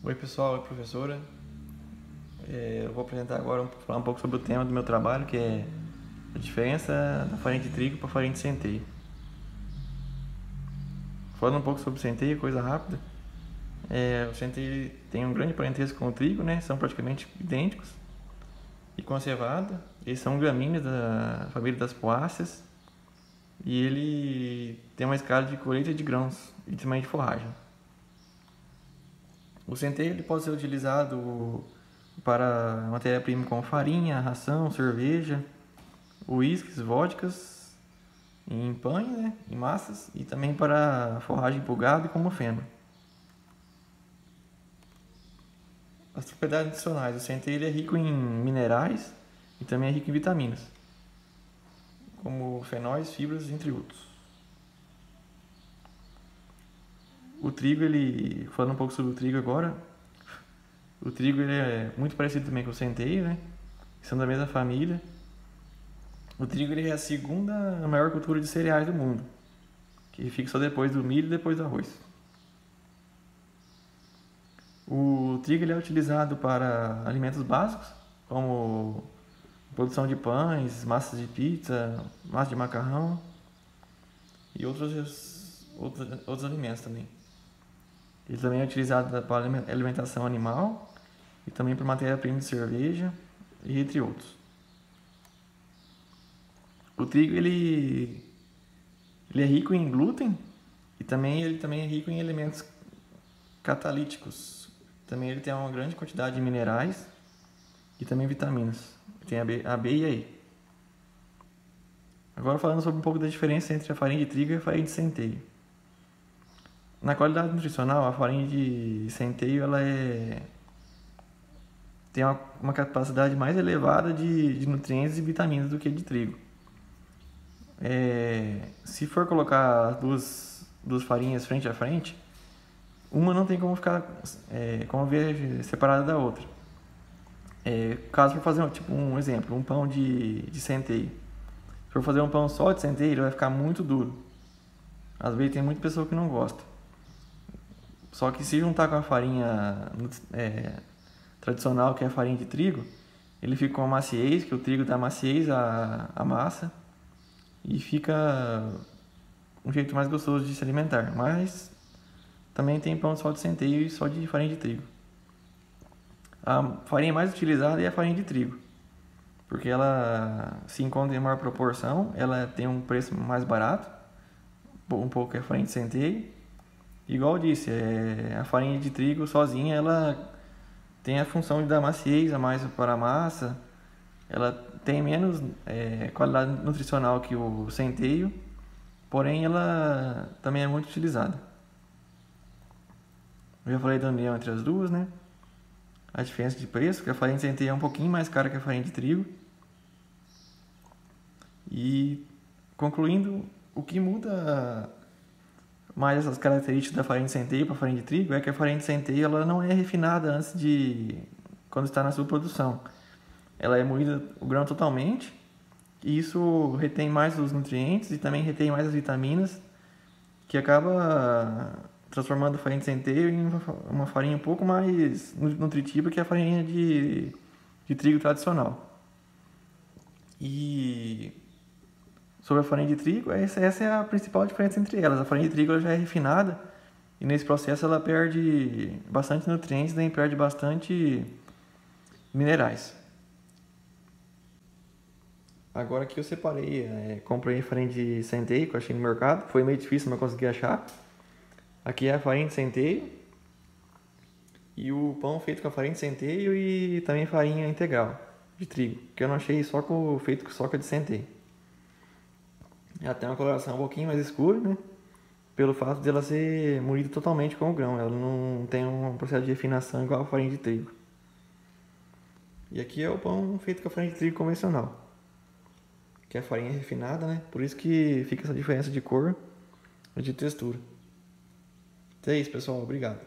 Oi pessoal, oi professora. Eu vou apresentar agora, falar um pouco sobre o tema do meu trabalho, que é a diferença da farinha de trigo para a farinha de centeio. Falando um pouco sobre o centeio, coisa rápida. O centeio tem um grande parentesco com o trigo, né? São praticamente idênticos. E com a cevada, eles são gramíneas da família das poáceas. E ele tem uma escala de colheita de grãos e também de forragem. O centeio ele pode ser utilizado para matéria-prima como farinha, ração, cerveja, uísques, vodkas, em pães, né, em massas e também para forragem para o gado e como feno. As propriedades adicionais: o centeio ele é rico em minerais e também é rico em vitaminas, como fenóis, fibras, entre outros. O trigo, ele, falando um pouco sobre o trigo agora, o trigo ele é muito parecido também com o centeio, né? São da mesma família. O trigo ele é a segunda maior cultura de cereais do mundo, que fica só depois do milho e depois do arroz. O trigo ele é utilizado para alimentos básicos, como produção de pães, massas de pizza, massa de macarrão e outros alimentos também. Ele também é utilizado para alimentação animal e também para matéria-prima de cerveja e entre outros. O trigo ele é rico em glúten e ele também é rico em elementos catalíticos. Também ele tem uma grande quantidade de minerais e também vitaminas. Tem a B e a E. Agora falando sobre um pouco da diferença entre a farinha de trigo e a farinha de centeio. Na qualidade nutricional, a farinha de centeio tem uma capacidade mais elevada de nutrientes e vitaminas do que a de trigo. Se for colocar as duas farinhas frente a frente, uma não tem como ver separada da outra. Caso for fazer tipo um exemplo, um pão de centeio. Se for fazer um pão só de centeio, ele vai ficar muito duro. Às vezes tem muita pessoa que não gosta. Só que se juntar com a farinha tradicional, que é a farinha de trigo, ele fica com a maciez, que o trigo dá maciez à massa. E fica um jeito mais gostoso de se alimentar. Mas também tem pão só de centeio e só de farinha de trigo. A farinha mais utilizada é a farinha de trigo, porque ela se encontra em maior proporção, ela tem um preço mais barato, um pouco é a farinha de centeio. Igual eu disse, a farinha de trigo sozinha ela tem a função de dar maciez a mais para a massa, ela tem menos qualidade nutricional que o centeio, porém ela também é muito utilizada. Eu já falei da união entre as duas, né? A diferença de preço, que a farinha de centeio é um pouquinho mais cara que a farinha de trigo. E concluindo, o que muda mais essas características da farinha de centeio para a farinha de trigo é que a farinha de centeio ela não é refinada quando está na sua produção. Ela é moída o grão totalmente e isso retém mais os nutrientes e também retém mais as vitaminas, que acaba transformando a farinha de centeio em uma farinha um pouco mais nutritiva que a farinha de trigo tradicional. E sobre a farinha de trigo, essa é a principal diferença entre elas. A farinha de trigo ela já é refinada e nesse processo ela perde bastante nutrientes e também perde bastante minerais. Agora que eu separei, comprei farinha de centeio que eu achei no mercado, foi meio difícil, mas consegui achar. Aqui é a farinha de centeio e o pão feito com a farinha de centeio e também farinha integral de trigo, que eu não achei feito só com a de centeio. Ela tem uma coloração um pouquinho mais escura, né? Pelo fato de ela ser moída totalmente com o grão, ela não tem um processo de refinação igual a farinha de trigo. E aqui é o pão feito com a farinha de trigo convencional, que é a farinha refinada, né? Por isso que fica essa diferença de cor e de textura. Então é isso, pessoal. Obrigado.